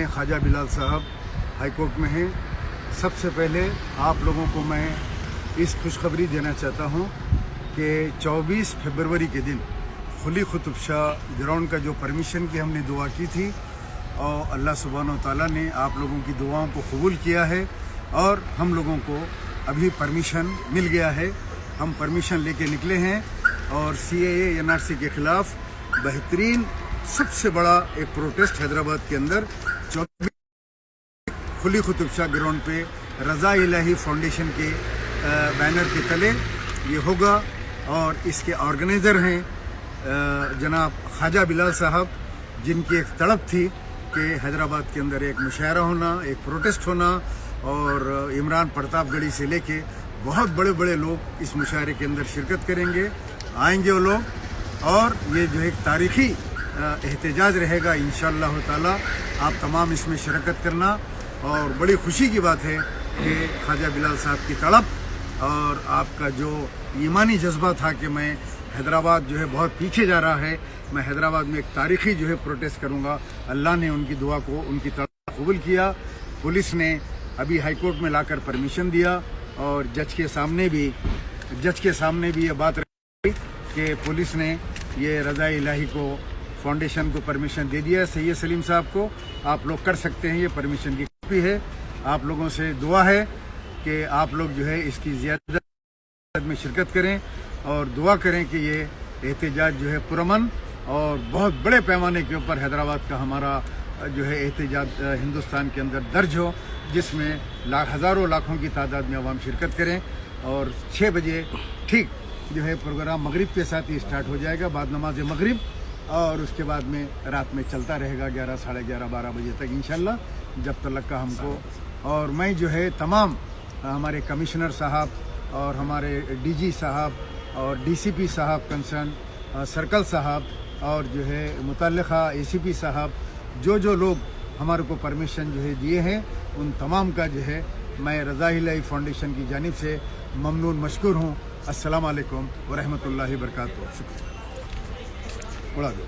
ख्वाजा बिलाल साहब high court में हैं। सबसे पहले आप लोगों को मैं इस खुशखबरी देना चाहता हूं कि 24 फरवरी के दिन खुली कुतुब शाह ग्राउंड का जो परमिशन की हमने दुआ की थी और अल्लाह सुब्हानो तआला ने आप लोगों की दुआओं को कबूल किया है और हम लोगों को अभी परमिशन मिल गया है। हम परमिशन लेके निकले हैं और CAA NRC के खिलाफ बेहतरीन सबसे बड़ा एक प्रोटेस्ट हैदराबाद के अंदर 24 खुली कुतुब शाह ग्राउंड पे रज़ा इलाही फाउंडेशन के बैनर के तले ये होगा और इसके ऑर्गेनाइज़र हैं जनाब ख्वाजा बिलाल साहब, जिनकी एक तड़प थी कि हैदराबाद के अंदर एक मुशायरा होना, एक प्रोटेस्ट होना और इमरान प्रतापगढ़ी से लेके बहुत बड़े बड़े लोग इस मुशायरे के अंदर शिरकत करेंगे, आएंगे वो लोग और ये जो एक तारीख़ी एहतजाज रहेगा इंशाअल्लाह ताला। आप तमाम इसमें शिरकत करना और बड़ी खुशी की बात है कि ख्वाजा बिलाल साहब की तड़प और आपका जो ईमानी जज्बा था कि मैं हैदराबाद जो है बहुत पीछे जा रहा है, मैं हैदराबाद में एक तारीख़ी जो है प्रोटेस्ट करूंगा, अल्लाह ने उनकी दुआ को, उनकी तड़प कबूल किया। पुलिस ने अभी हाई कोर्ट में लाकर परमिशन दिया और जज के सामने भी ये बात रही कि पुलिस ने ये रज़ा इलाही को फाउंडेशन को परमिशन दे दिया है। सैयद सलीम साहब को आप लोग कर सकते हैं, ये परमिशन की कॉपी है। आप लोगों से दुआ है कि आप लोग जो है इसकी ज़्यादा में शिरकत करें और दुआ करें कि ये एहतजाज जो है पुरअमन और बहुत बड़े पैमाने के ऊपर हैदराबाद का हमारा जो है एहतजाज हिंदुस्तान के अंदर दर्ज हो, जिसमें हज़ारों लाखों की तादाद में अवाम शिरकत करें। और 6 बजे ठीक जो है प्रोग्राम मगरिब के साथ ही स्टार्ट हो जाएगा, बाद नमाज मगरिब, और उसके बाद में रात में चलता रहेगा 11, साढ़े 11, 12 बजे तक इंशाल्लाह, जब तक का हमको। और मैं जो है तमाम हमारे कमिश्नर साहब और हमारे DG साहब और DCP साहब कंसर्न सर्कल साहब और जो है मुतल्लिका ACP साहब, जो लोग हमारे को परमिशन जो है दिए हैं, उन तमाम का जो है मैं रज़ा इलाही फाउंडेशन की जानिब से ममनून मशकूर हूँ। अस्सलाम वालेकुम व रहमतुल्लाहि व बरकातहू। शुक्रिया। उड़ा दो।